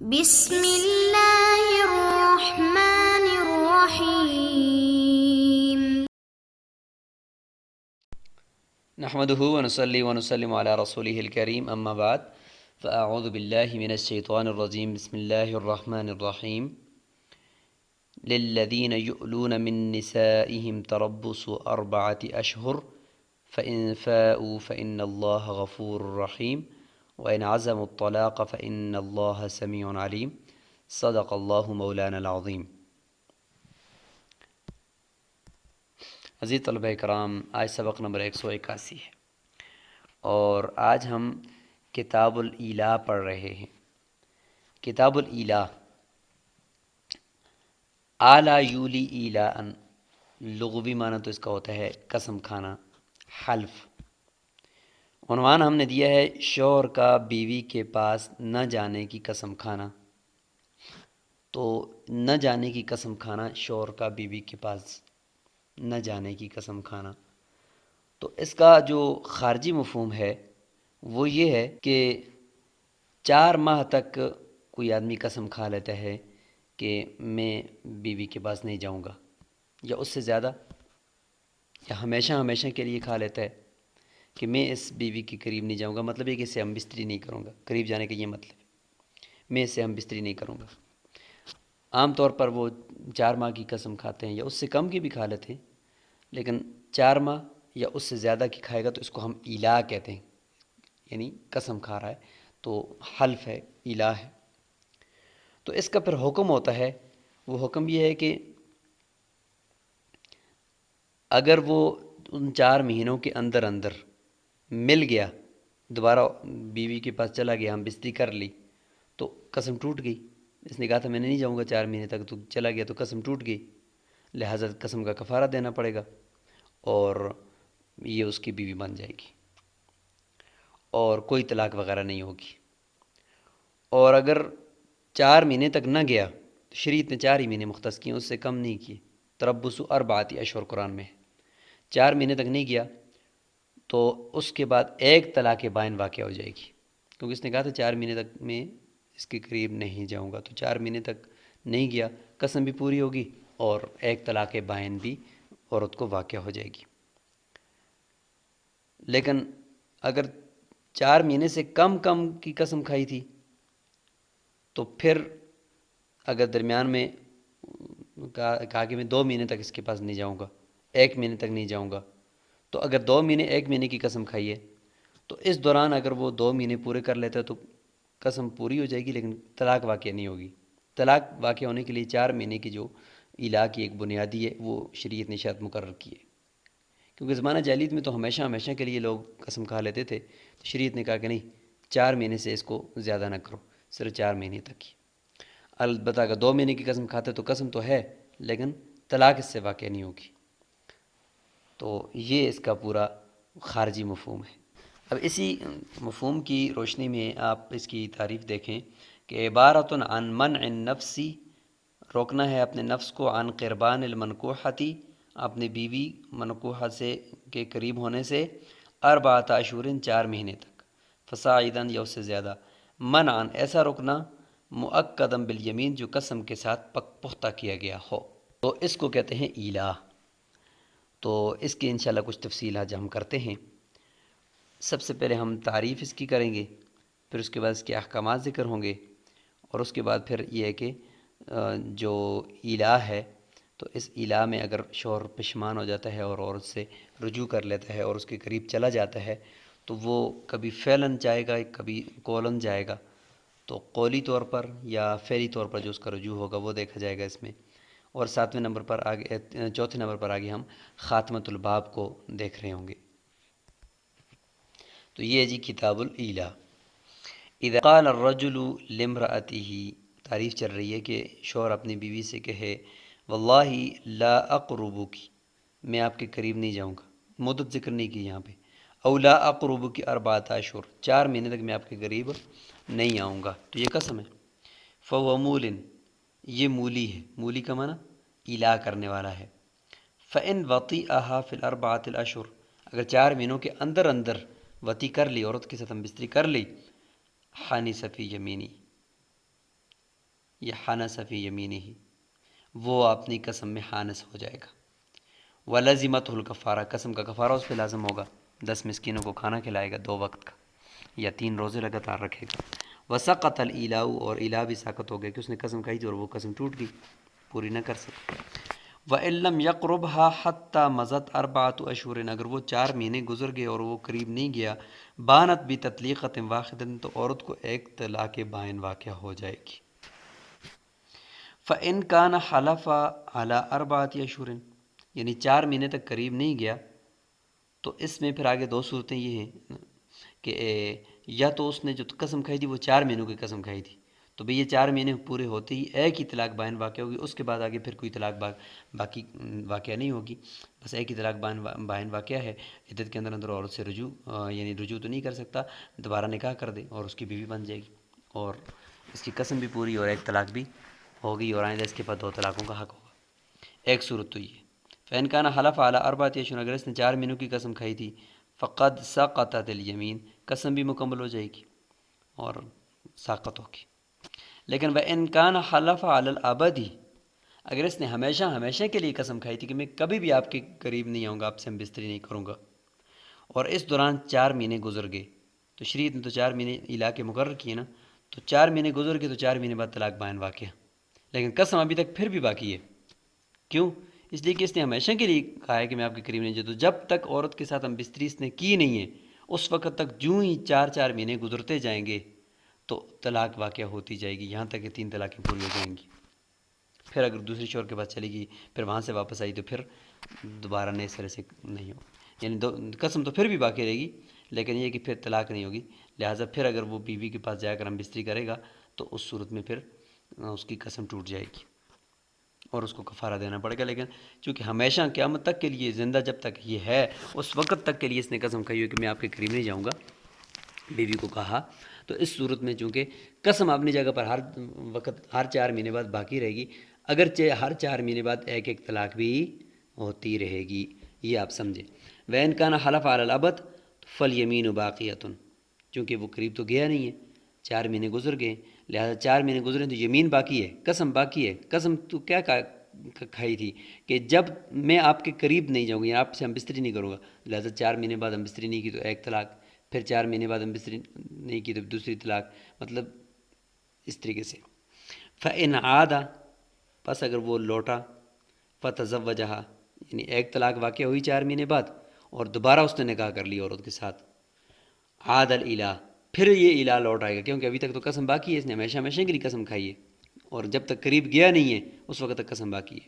بسم اللہ الرحمن الرحیم۔ نحمده ونصلي ونسلم على رسوله الكريم اما بعد فاعوذ بالله من الشيطان الرجيم بسم الله الرحمن الرحيم للذين يؤلون من نسائهم تربص 4 أشهر فإن فاءوا فإن الله غفور رحيم وإن عزموا الطلاق فإن الله سميع عليم صدق الله مولانا العظيم۔ عزیز طلبہ کرام، آج سبق نمبر 181 ہے اور آج ہم کتاب الایلاء پڑھ رہے ہیں۔ کتاب الایلاء، آلا یولی ایلاء، لغوی معنی تو اس کا ہوتا ہے قسم کھانا، حلف۔ عنوان ہم نے دیا ہے شوہر کا بیوی کے پاس نہ جانے کی قسم کھانا۔ تو نہ جانے کی قسم کھانا، شوہر کا بیوی کے پاس نہ جانے کی قسم کھانا، تو اس کا جو خارجی مفہوم ہے وہ یہ ہے کہ 4 ماہ تک کوئی آدمی قسم کھا لیتا ہے کہ میں بیوی کے پاس نہیں جاؤں گا، یا اس سے زیادہ، یا ہمیشہ کے لیے کھا لیتا ہے کہ میں اس بیوی کے قریب نہیں جاؤں گا، مطلب یہ کہ اس سے ہم بستری نہیں کروں گا۔ قریب جانے کا یہ مطلب ہے، میں اس سے ہم بستری نہیں کروں گا۔ عام طور پر وہ 4 ماہ کی قسم کھاتے ہیں، یا اس سے کم کی بھی کھا لیتے ہیں، لیکن 4 ماہ یا اس سے زیادہ کی کھائے گا تو اس کو ہم ایلاء کہتے ہیں، یعنی قسم کھا رہا ہے تو حلف ہے، ایلاء ہے۔ تو اس کا پھر حکم ہوتا ہے، وہ حکم یہ ہے کہ اگر وہ ان 4 مہینوں کے اندر مل گیا، دوبارہ بیوی کے پاس چلا گیا، ہم بستری کر لی، تو قسم ٹوٹ گئی۔ اس نے کہا تھا میں نہیں جاؤں گا 4 مہینے تک، تو چلا گیا تو قسم ٹوٹ گئی، لہٰذا قسم کا کفارہ دینا پڑے گا اور یہ اس کی بیوی بن جائے گی، اور کوئی طلاق وغیرہ نہیں ہوگی۔ اور اگر 4 مہینے تک نہ گیا تو شریعت نے 4 ہی مہینے مختص کیے، اس سے کم نہیں کیے۔ تربص 4 قرآن میں ہے، 4 مہینے تک نہیں گیا تو اس کے بعد ایک طلاق بائن واقع ہو جائے گی، کیونکہ اس نے کہا تھا 4 مہینے تک میں اس کے قریب نہیں جاؤں گا، تو 4 مہینے تک نہیں گیا، قسم بھی پوری ہوگی اور ایک طلاق بائن بھی عورت کو واقع ہو جائے گی۔ لیکن اگر 4 مہینے سے کم کی قسم کھائی تھی تو پھر اگر درمیان میں کہا کہ میں 2 مہینے تک اس کے پاس نہیں جاؤں گا، 1 مہینے تک نہیں جاؤں گا، تو اگر 2 مہینے 1 مہینے کی قسم کھائی ہے تو اس دوران اگر وہ 2 مہینے پورے کر لیتا ہے تو قسم پوری ہو جائے گی، لیکن طلاق واقع نہیں ہوگی۔ طلاق واقع ہونے کے لیے 4 مہینے کی جو ایلاء کی ایک بنیادی ہے وہ شریعت نے شرط مقرر کی ہے، کیونکہ زمانہ جاہلیت میں تو ہمیشہ کے لیے لوگ قسم کھا لیتے تھے، تو شریعت نے کہا کہ نہیں، 4 مہینے سے اس کو زیادہ نہ کرو، صرف 4 مہینے تک ہی۔ البتہ اگر 2 مہینے کی قسم کھاتے تو قسم تو ہے لیکن طلاق اس سے واقع نہیں ہوگی۔ تو یہ اس کا پورا خارجی مفہوم ہے۔ اب اسی مفہوم کی روشنی میں آپ اس کی تعریف دیکھیں کہ عبارۃ عن منع النفس، روکنا ہے اپنے نفس کو، عن قربان المنکوحتی، اپنی بیوی منکوحہ سے کے قریب ہونے سے، 4 اشہر 4 مہینے تک، فصاعدا یا اس سے زیادہ، منعا ایسا رکنا، مؤکدم بالیمین جو قسم کے ساتھ پختہ کیا گیا ہو، تو اس کو کہتے ہیں ایلاء۔ تو اس کی انشاءاللہ کچھ تفصیل آج ہم کرتے ہیں۔ سب سے پہلے ہم تعریف اس کی کریں گے، پھر اس کے بعد اس کے احکامات ذکر ہوں گے، اور اس کے بعد پھر یہ ہے کہ جو ایلاء ہے تو اس ایلاء میں اگر شوہر پشیمان ہو جاتا ہے اور عورت سے رجوع کر لیتا ہے اور اس کے قریب چلا جاتا ہے تو وہ کبھی فعلاً جائے گا، کبھی قولاً جائے گا، تو قولی طور پر یا فعلی طور پر جو اس کا رجوع ہوگا وہ دیکھا جائے گا اس میں۔ اور 7ویں نمبر پر آگے، 4تھے نمبر پر آگے ہم خاتمۃ الباب کو دیکھ رہے ہوں گے۔ تو یہ ہے جی کتاب الایلاء۔ اذا قال الرجل لامرأته، تعریف چل رہی ہے کہ شوہر اپنی بیوی سے کہے واللہ لا اقربک، میں آپ کے قریب نہیں جاؤں گا، مدت ذکر نہیں کی یہاں پہ، او لا اقربک 4 اشہر، 4 مہینے تک میں آپ کے قریب نہیں آؤں گا، تو یہ قسم ہے۔ فهو مول، یہ مولی ہے، مولی کا معنی ایلاء کرنے والا ہے۔ فإن وطئها في 4 الاشہر، اگر 4 مہینوں کے اندر وطی کر لی، عورت کے ساتھ ہم بستری کر لی، حنس فی یمینی، یا حنس فی یمینہ، وہ اپنی قسم میں حانس ہو جائے گا۔ وَلَزِمَتْهُ الْكَفَّارَہ، قسم کا کفارہ اس پہ لازم ہوگا، 10 مسکینوں کو کھانا کھلائے گا 2 وقت کا، یا 3 روزے لگاتار رکھے گا۔ وَسَقَطَ الْإِلَاءُ، اور الہ بھی ساقط ہو گیا کہ اس نے قسم کھائی تھی اور وہ قسم ٹوٹ گئی، پوری نہ کر سکا۔ وَإِن لَمْ يَقْرُبْهَا حَتَّى مَضَتْ 4 أَشْهُرٍ، اگر وہ 4 مہینے گزر گئے اور وہ قریب نہیں گیا، بانت بِتَطْلِيقَةٍ واحدة، تو عورت کو ایک طلاق بائن واقع ہو جائے گی۔ فَإِن كَانَ حَلَفَ عَلَى 4 أَشْهُرٍ، یعنی 4 مہینے تک قریب نہیں گیا، تو اس میں پھر آگے 2 صورتیں یہ ہیں کہ یا تو اس نے جو قسم کھائی تھی وہ 4 مہینوں کی قسم کھائی تھی، تو بھئی یہ 4 مہینے پورے ہوتے ہی ایک ہی طلاق بائن واقع ہوگی، اس کے بعد آگے پھر کوئی طلاق باقی واقع نہیں ہوگی، بس ایک ہی طلاق بائن واقع ہے۔ عدت کے اندر عورت سے رجوع یعنی رجوع تو نہیں کر سکتا، دوبارہ نکاح کر دے اور اس کی بیوی بن جائے گی، اور اس کی قسم بھی پوری اور ایک طلاق بھی ہوگی، اور آئندہ اس کے بعد 2 طلاقوں کا حق ہوگا۔ ایک صورت تو یہ ہے۔ فَإِن كَانَ حَلَفَ عَلَى 4 أَشْهُرٍ، اگر اس نے 4 مہینوں کی قسم کھائی تھی، فَقَدْ سَقَطَتِ الْيَمِينُ، قسم بھی مکمل ہو جائے گی اور ساقط ہوگی۔ لیکن وَإِن كَانَ حَلَفَ عَلَى الْأَبَدِ، اگر اس نے ہمیشہ کے لیے قسم کھائی تھی کہ میں کبھی بھی آپ کے قریب نہیں آؤں گا، آپ سے ہم بستری نہیں کروں گا، اور اس دوران 4 مہینے گزر گئے، تو شریعت نے تو 4 مہینے علاقے مقرر کیے نا، تو 4 مہینے گزر گئے تو 4 مہینے بعد طلاق بائن واقع، لیکن قسم ابھی تک پھر بھی باقی ہے۔ کیوں؟ اس لیے کہ اس نے ہمیشہ کے لیے کہا ہے کہ میں آپ کے قریب نہیں جاتا، تو جب تک عورت کے ساتھ ہم بستری اس نے کی نہیں ہے، اس وقت تک جو ہی 4 مہینے گزرتے جائیں گے تو طلاق واقع ہوتی جائے گی، یہاں تک کہ 3 طلاقیں پوری ہو جائیں گی۔ پھر اگر دوسری شوہر کے پاس چلی گئی، پھر وہاں سے واپس آئی، تو پھر دوبارہ نئے سرے سے نہیں ہو، یعنی قسم تو پھر بھی باقی رہے گی، لیکن یہ کہ پھر طلاق نہیں ہوگی۔ لہٰذا پھر اگر وہ بیوی کے پاس جا کر ہم بستری کرے گا تو اس صورت میں پھر اس کی قسم ٹوٹ جائے گی اور اس کو کفارہ دینا پڑے گا۔ لیکن چونکہ ہمیشہ قیامت تک کے لیے زندہ جب تک یہ ہے، اس وقت تک کے لیے اس نے قسم کھائی ہو کہ میں آپ کے قریب نہیں جاؤں گا، بیوی کو کہا، تو اس صورت میں چونکہ قسم اپنی جگہ پر ہر وقت ہر 4 مہینے بعد باقی رہے گی، اگرچہ ہر 4 مہینے بعد ایک طلاق بھی ہوتی رہے گی، یہ آپ سمجھیں۔ وَإِن كَانَ حَلَفَ عَلَى الْأَبَدِ فَالْيَمِينُ بَاقِيَةٌ، چونکہ وہ قریب تو گیا نہیں ہے، 4 مہینے گزر گئے، لہذا 4 مہینے گزرے تو یمین باقی ہے، قسم باقی ہے۔ قسم تو کیا کھائی تھی کہ جب میں آپ کے قریب نہیں جاؤں گا، یا آپ سے ہم بستری نہیں کروں گا، لہذا 4 مہینے بعد ہم بستری نہیں کی تو ایک طلاق، پھر 4 مہینے بعد ہم بستری نہیں کی تو دوسری طلاق، مطلب اس طریقے سے۔ فَإِنْ عَادَ، پس اگر وہ لوٹا، فَتَزَوَّجَهَا، یعنی ایک طلاق واقع ہوئی 4 مہینے بعد اور دوبارہ اس نے نکاح کر لی عورت کے ساتھ، عاد الالہ، پھر یہ الہ لوٹ آئے گا، کیونکہ ابھی تک تو قسم باقی ہے، اس نے ہمیشہ کے لیے قسم کھائی ہے اور جب تک قریب گیا نہیں ہے اس وقت تک قسم باقی ہے۔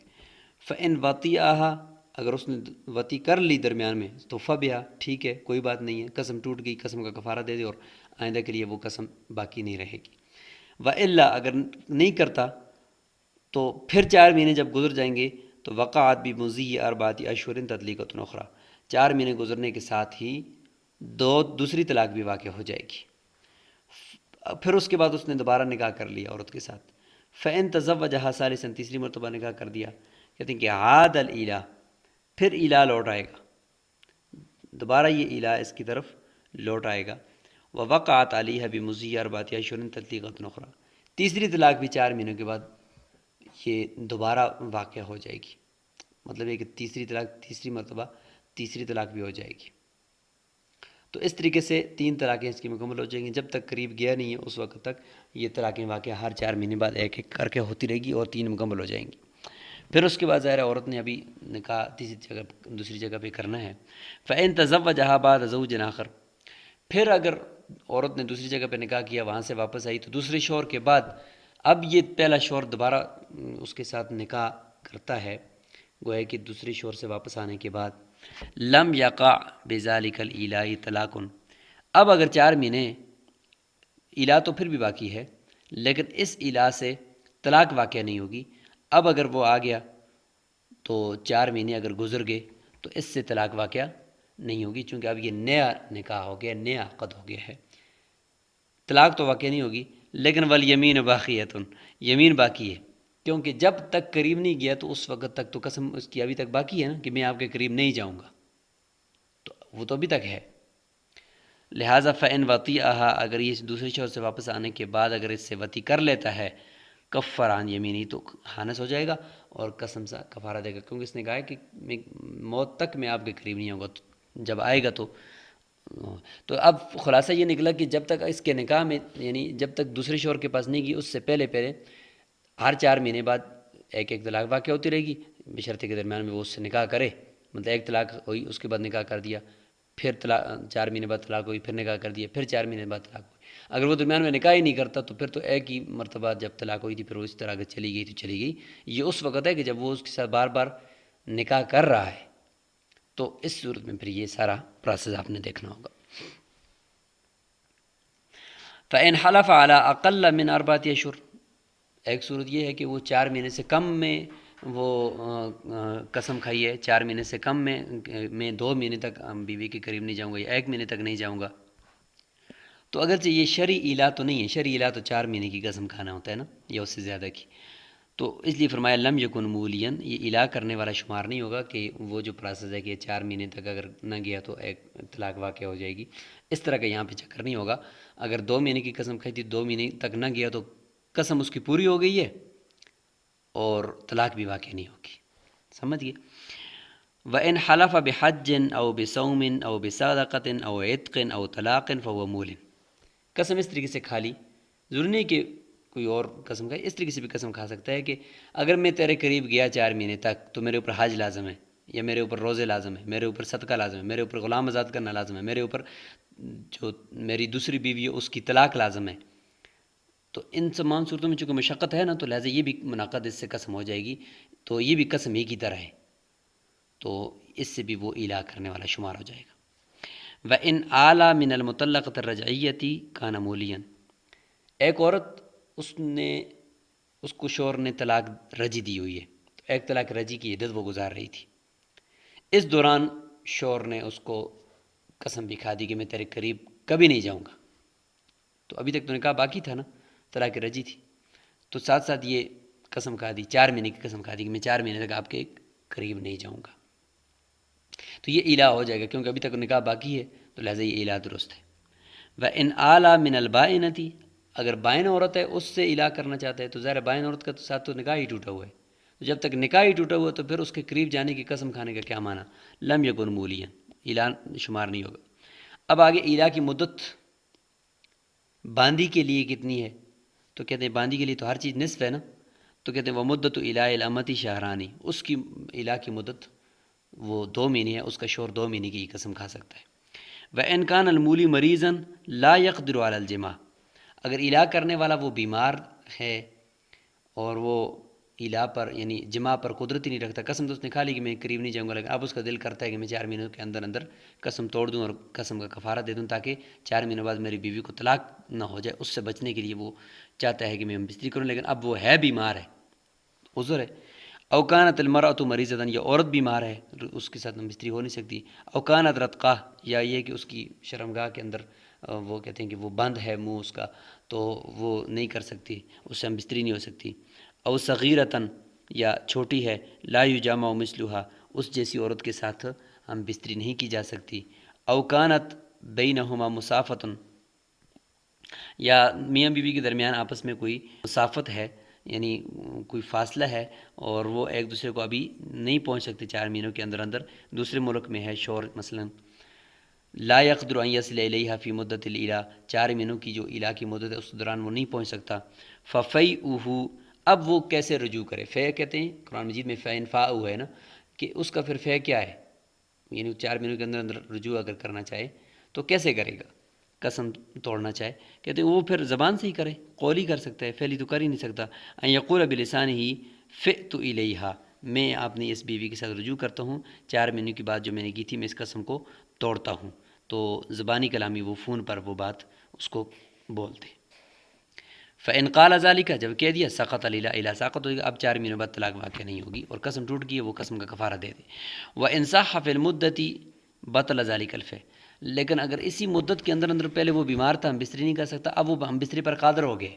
فَإِنْ وَطِئَهَا، اگر اس نے وطی کر لی درمیان میں تو فَبِهَا، ٹھیک ہے، کوئی بات نہیں ہے، قسم ٹوٹ گئی، قسم کا کفارہ دے دے اور آئندہ کے لیے وہ قسم باقی نہیں رہے گی۔ وَإِلَّا، اگر نہیں کرتا تو پھر 4 مہینے جب گزر جائیں گے تو وقعت بمضی 4 أشهر تطلیقۃ اخرى، 4 مہینے گزرنے کے ساتھ ہی دوسری طلاق بھی واقع ہو جائے گی، پھر اس کے بعد اس نے دوبارہ نکاح کر لیا عورت کے ساتھ۔ فَإِن تَزَوَّجَهَا ثَالِثًا، تیسری مرتبہ نکاح کر دیا، کہتے ہیں کہ عاد الالہ، پھر الہ لوٹ آئے گا، دوبارہ یہ الہ اس کی طرف لوٹ آئے گا۔ وَوَقَعَتْ عَلَيْهَا بِمُضِيِّ 4 أشهر تطلیقۃ اخرى، تیسری طلاق بھی 4 مہینوں کے بعد یہ دوبارہ واقع ہو جائے گی، مطلب یہ کہ تیسری مرتبہ تیسری طلاق بھی ہو جائے گی۔ تو اس طریقے سے 3 طلاقیں اس کی مکمل ہو جائیں گی، جب تک قریب گیا نہیں ہے اس وقت تک یہ طلاقیں واقع ہر 4 مہینے بعد ایک ایک کر کے ہوتی رہے گی اور 3 مکمل ہو جائیں گی۔ پھر اس کے بعد ظاہر عورت نے ابھی نکاح دوسری جگہ پہ کرنا ہے۔ فَإِن تَزَوَّجَهَا بَعْدَ زَوْجٍ آخر، پھر اگر عورت نے دوسری جگہ پہ نکاح کیا، وہاں سے واپس آئی، تو دوسرے شوہر کے بعد اب یہ پہلا شوہر دوبارہ اس کے ساتھ نکاح کرتا ہے، گویا کہ دوسری شوہر سے واپس آنے کے بعد، لم یقع بذالک الالہ طلاق، اب اگر 4 مہینے الہ تو پھر بھی باقی ہے لیکن اس الہ سے طلاق واقع نہیں ہوگی، اب اگر وہ آ گیا تو 4 مہینے اگر گزر گئے تو اس سے طلاق واقع نہیں ہوگی، چونکہ اب یہ نیا نکاح ہو گیا، نیا عقد ہو گیا ہے، طلاق تو واقع نہیں ہوگی، لیکن والیمین باقیۃ، یمین باقی ہے، کیونکہ جب تک قریب نہیں گیا تو اس وقت تک تو قسم اس کی ابھی تک باقی ہے نا کہ میں آپ کے قریب نہیں جاؤں گا، تو وہ تو ابھی تک ہے۔ لہٰذا فَإِن وَطِئَهَا، اگر یہ دوسرے شوہر سے واپس آنے کے بعد اگر اس سے وطی کر لیتا ہے کفران یمینی، تو خانس ہو جائے گا اور قسم سے کفارہ دے گا، کیونکہ اس نے کہا ہے کہ میں موت تک میں آپ کے قریب نہیں ہوگا، جب آئے گا تو اب خلاصہ یہ نکلا کہ جب تک اس کے نکاح میں یعنی جب تک دوسرے شوہر کے پاس نہیں گئی اس سے پہلے ہر 4 مہینے بعد ایک طلاق واقع ہوتی رہے گی، بشرطے کے درمیان میں وہ اس سے نکاح کرے، مطلب ایک طلاق ہوئی اس کے بعد نکاح کر دیا، پھر 4 مہینے بعد طلاق ہوئی، پھر نکاح کر دیا، پھر 4 مہینے بعد طلاق ہوئی۔ اگر وہ درمیان میں نکاح ہی نہیں کرتا تو پھر تو ایک ہی مرتبہ جب طلاق ہوئی تھی پھر وہ اس طرح اگر چلی گئی تو چلی گئی۔ یہ اس وقت ہے کہ جب وہ اس کے ساتھ بار بار نکاح کر رہا ہے، تو اس صورت میں پھر یہ سارا پروسیس آپ نے دیکھنا ہوگا۔ فَإِنْ حَلَفَ عَلَىٰ أَقَلَّ مِنْ 4 أَشْهُرٍ، ایک صورت یہ ہے کہ وہ 4 مہینے سے کم میں وہ قسم کھائی ہے، 4 مہینے سے کم میں 2 مہینے تک بیوی کے قریب نہیں جاؤں گا یا 1 مہینے تک نہیں جاؤں گا، تو اگرچہ یہ شرعی الا تو نہیں ہے، شرعی الا تو 4 مہینے کی قسم کھانا ہوتا ہے نا یا اس سے زیادہ کی، تو اس لیے فرمایا لم یکن مولین، یہ الا کرنے والا شمار نہیں ہوگا کہ وہ جو پروسیس ہے کہ 4 مہینے تک اگر نہ گیا تو ایک طلاق واقع ہو جائے گی، اس طرح کا یہاں پہ چکر نہیں ہوگا۔ اگر 2 مہینے کی قسم کھائی تھی 2 مہینے تک نہ گیا تو قسم اس کی پوری ہو گئی ہے اور طلاق بھی واقع نہیں ہوگی، سمجھ گئے۔ وَإِنْ حَلَفَ بِحَجٍّ أَوْ بِصَوْمٍ أَوْ بِصَدَقَةٍ أَوْ عِتْقٍ أَوْ طَلَاقٍ فَهُوَ مُولٍ، قسم اس طریقے سے کھا لی، ضروری نہیں کہ کوئی اور قسم کھائے، اس طریقے سے بھی قسم کھا سکتا ہے کہ اگر میں تیرے قریب گیا 4 مہینے تک تو میرے اوپر حج لازم ہے، یا میرے اوپر روزے لازم ہے، میرے اوپر صدقہ لازم ہے، میرے اوپر غلام آزاد کرنا لازم ہے، میرے اوپر جو میری دوسری بیوی ہے اس کی طلاق لازم ہے، تو ان تمام صورتوں میں چونکہ مشقت ہے نا تو لہٰذا یہ بھی منعقد اس سے قسم ہو جائے گی، تو یہ بھی قسم ایک ہی طرح ہے، تو اس سے بھی وہ الا کرنے والا شمار ہو جائے گا۔ وَإِنْ آلَى مِنَ الْمُطَلَّقَةِ الرَّجْعِيَّةِ كَانَ مُولِيًا، ایک عورت اس کو شوہر نے طلاق رجی دی ہوئی ہے، تو ایک طلاق رجی کی عدت وہ گزار رہی تھی، اس دوران شوہر نے اس کو قسم بھی کھا دی کہ میں تیرے قریب کبھی نہیں جاؤں گا، تو ابھی تک تو نکاح باقی تھا نا، طلاق رجی تھی، تو ساتھ ساتھ یہ قسم کھا دی، 4 مہینے کی قسم کھا دی کہ میں 4 مہینے تک آپ کے قریب نہیں جاؤں گا، تو یہ الا ہو جائے گا کیونکہ ابھی تک نکاح باقی ہے، تو لہٰذا یہ الا درست ہے۔ وَإِنْ آلَى مِنَ الْبَائِنَةِ، اگر بائن عورت ہے اس سے الا کرنا چاہتا ہے تو ظاہر بائن عورت کا ساتھ تو نکاح ہی ٹوٹا ہوا ہے، تو جب تک نکاح ہی ٹوٹا ہوا ہے تو پھر اس کے قریب جانے کی قسم کھانے کا کیا معنی، لم یکن مولیاً، الا شمار نہیں ہوگا۔ اب آگے الا کی مدت باندی کے لیے کتنی ہے، تو کہتے ہیں باندی کے لیے تو ہر چیز نصف ہے نا، تو کہتے ہیں وہ مدت الا الامتی شہرانی، اس کی الا کی مدت وہ 2 مہینے ہے، اس کا شوہر 2 مہینے کی قسم کھا سکتا ہے۔ وَإِنْ كَانَ الْمُولِي مَرِيضًا لَا يَقْدِرُ عَلَى الْجِمَاعِ، اگر الا کرنے والا وہ بیمار ہے اور وہ الا پر یعنی جماع پر قدرت ہی نہیں رکھتا، قسم تو اس نے کھا لی کہ میں قریب نہیں جاؤں گا، لیکن اب اس کا دل کرتا ہے کہ میں 4 مہینوں کے اندر اندر قسم توڑ دوں اور قسم کا کفارہ دے دوں تاکہ 4 مہینوں بعد میری بیوی کو طلاق نہ ہو جائے، اس سے بچنے کے لیے وہ چاہتا ہے کہ میں بستری کروں، لیکن اب وہ ہے بیمار ہے، عذر ہے۔ او کانت المرأۃ مریضۃ، یا عورت بیمار ہے اس کے ساتھ بستری ہو نہیں سکتی، او کانت رتقہ، یا یہ کہ اس کی شرمگاہ کے اندر وہ کہتے ہیں کہ وہ بند ہے منہ اس کا تو وہ نہیں کر سکتی، اس سے ہم بستری نہیں ہو سکتی، او صغیرتن، یا چھوٹی ہے، لا یجامع مثلھا، اس جیسی عورت کے ساتھ ہم بستری نہیں کی جا سکتی، او کانت بینہما مسافتن، یا میاں بیوی کے درمیان آپس میں کوئی مسافت ہے یعنی کوئی فاصلہ ہے اور وہ ایک دوسرے کو ابھی نہیں پہنچ سکتے 4 مہینوں کے اندر اندر، دوسرے ملک میں ہے شوہر مثلا، لا يقدر ان يصل الیہا فی مدت الالا، 4 مہینوں کی جو الا کی مدت ہے اس دوران وہ نہیں پہنچ سکتا، ففیئہ، اب وہ کیسے رجوع کرے، فے کہتے ہیں قرآن مجید میں فین فاؤ ہے نا، کہ اس کا پھر فے کیا ہے، یعنی 4 مہینوں کے اندر اندر رجوع اگر کرنا چاہے تو کیسے کرے گا، قسم توڑنا چاہے، کہتے ہیں وہ پھر زبان سے ہی کرے، قول ہی کر سکتا ہے، فعلی تو کر ہی نہیں سکتا، ان یقول بلسانہ فئت الیہا، میں اپنی اس بیوی کے ساتھ رجوع کرتا ہوں، 4 مہینے کی بات جو میں نے کی تھی میں اس قسم کو توڑتا ہوں، تو زبانی کلامی وہ فون پر وہ بات اس کو بولتے۔ فإن قال ذلك، جب کہہ دیا، سقط الا ساقط ہوگا، اب 4 مہینوں بعد طلاق واقع نہیں ہوگی اور قسم ٹوٹ گئی ہے، وہ قسم کا کفارہ دے دے۔ وإن صح في المدة بطل ذلك الفے، لیکن اگر اسی مدت کے اندر اندر پہلے وہ بیمار تھا، ہم بستری نہیں کر سکتا، اب وہ ہم بستری پر قادر ہو گئے،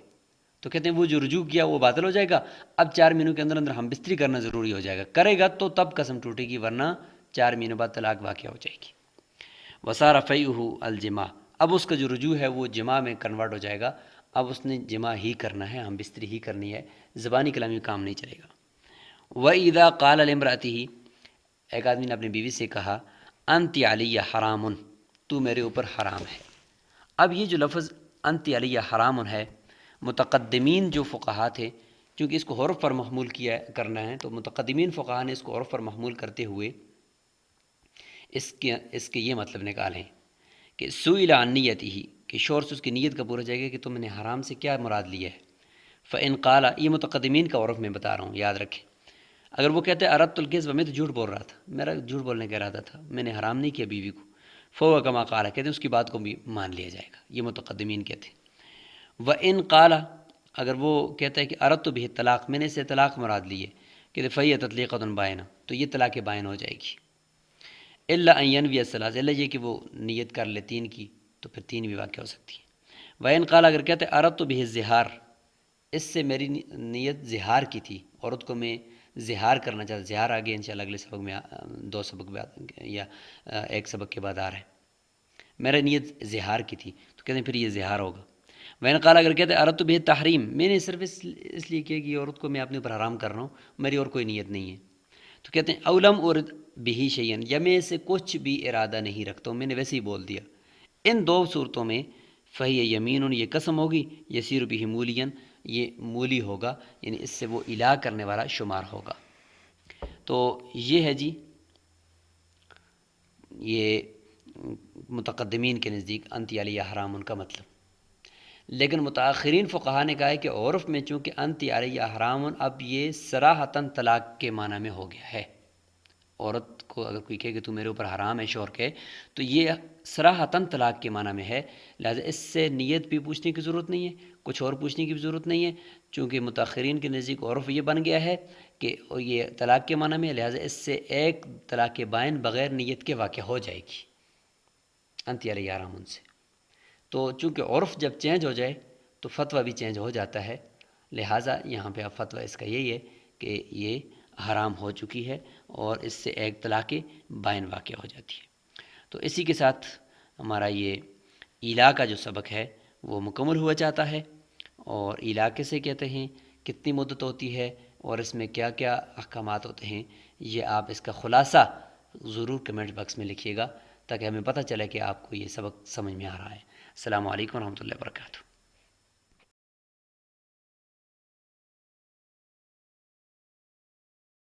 تو کہتے ہیں وہ جو رجوع کیا وہ باطل ہو جائے گا، اب 4 مہینوں کے اندر اندر ہم بستری کرنا ضروری ہو جائے گا، کرے گا تو تب قسم ٹوٹے گی، ورنہ 4 مہینوں بعد طلاق واقع ہو جائے گی۔ وصار فیئہ الجماع، اب اس کا جو رجوع ہے وہ جماع میں کنورٹ ہو جائے گا، اب اس نے جمع ہی کرنا ہے، ہم بستری ہی کرنی ہے، زبانی کلامی میں کام نہیں چلے گا۔ وَإِذَا قَالَ لِامْرَأَتِهِ، ایک آدمی نے اپنی بیوی سے کہا انتی علیہ حرام، تو میرے اوپر حرام ہے۔ اب یہ جو لفظ انتی علیہ حرام ہے، متقدمین جو فقہا تھے، کیونکہ اس کو عرف پر محمول کرنا ہے، تو متقدمین فقہا نے اس کو عرف پر محمول کرتے ہوئے اس کے یہ مطلب نکالے کہ سئل عن نیتہ، کہ شور سے اس کی نیت کا پورا جائے گا کہ تم نے حرام سے کیا مراد لیا ہے۔ فإن قال، یہ متقدمین کا عرف میں بتا رہا ہوں، یاد رکھیں۔ اگر وہ کہتے ہیں اردت الکذب، میں تو جھوٹ بول رہا تھا، میرا جھوٹ بولنے کا ارادہ تھا، میں نے حرام نہیں کیا بیوی کو، فهو كما قال، کہتے ہیں اس کی بات کو بھی مان لیا جائے گا، یہ متقدمین کہتے ہیں۔ وإن قال، اگر وہ کہتا ہے کہ اردت به الطلاق، میں نے اسے طلاق مراد لی ہے، کہ فهي تطلیقۃ بائنہ، تو یہ طلاق بائن ہو جائے گی۔ الا ان ينوي الثلاث، الا یہ کہ وہ نیت کر لے تین کی، تو پھر تین بھی واقع ہو سکتی ہے۔ وإن قال، اگر کہتے ہیں اردت به الظہار، اس سے میری نیت زہار کی تھی، عورت کو میں زہار کرنا چاہتا، زہار آگے انشاءاللہ اگلے سبق میں، دو سبق بعد یا ایک سبق کے بعد آ رہا ہے، میرا نیت زہار کی تھی، تو کہتے ہیں پھر یہ زہار ہوگا۔ وین قال، اگر کہتے ہیں اردت به تحریم، میں نے صرف اس لیے کیا کہ یہ عورت کو میں اپنے اوپر حرام کر رہا ہوں، میری اور کوئی نیت نہیں ہے، تو کہتے ہیں اولم ارد به شیئا، یا میں سے کچھ بھی ارادہ نہیں رکھتا ہوں، میں نے ویسے ہی بول دیا۔ ان دو صورتوں میں فہی یمین، یہ قسم ہوگی، یسیر به مولیا، یہ مولی ہوگا، یعنی اس سے وہ الہ کرنے والا شمار ہوگا۔ تو یہ ہے جی، یہ متقدمین کے نزدیک انتی علیہ حرام کا مطلب۔ لیکن متاخرین فقہا نے کہا ہے کہ عرف میں چونکہ انتی علیہ حرام اب یہ صراحتاً طلاق کے معنی میں ہو گیا ہے، عورت کو اگر کوئی کہے کہ تو میرے اوپر حرام ہے، شوہر کے، تو یہ صراحتاً طلاق کے معنی میں ہے، لہذا اس سے نیت بھی پوچھنے کی ضرورت نہیں ہے، کچھ اور پوچھنے کی بھی ضرورت نہیں ہے، چونکہ متاخرین کے نزدیک عرف یہ بن گیا ہے کہ یہ طلاق کے معنی میں ہے، لہذا اس سے ایک طلاق بائن بغیر نیت کے واقع ہو جائے گی انتی علیہ حرام سے۔ تو چونکہ عرف جب چینج ہو جائے تو فتویٰ بھی چینج ہو جاتا ہے، لہٰذا یہاں پہ اب فتویٰ اس کا یہی ہے کہ یہ حرام ہو چکی ہے اور اس سے ایک طلاق بائن واقع ہو جاتی ہے۔ تو اسی کے ساتھ ہمارا یہ ایلا کا جو سبق ہے وہ مکمل ہوا چاہتا ہے، اور ایلا کسے کہتے ہیں، کتنی مدت ہوتی ہے، اور اس میں کیا کیا احکامات ہوتے ہیں، یہ آپ اس کا خلاصہ ضرور کمنٹ باکس میں لکھیے گا تاکہ ہمیں پتہ چلے کہ آپ کو یہ سبق سمجھ میں آ رہا ہے۔ السلام علیکم ورحمۃ اللہ وبرکاتہ۔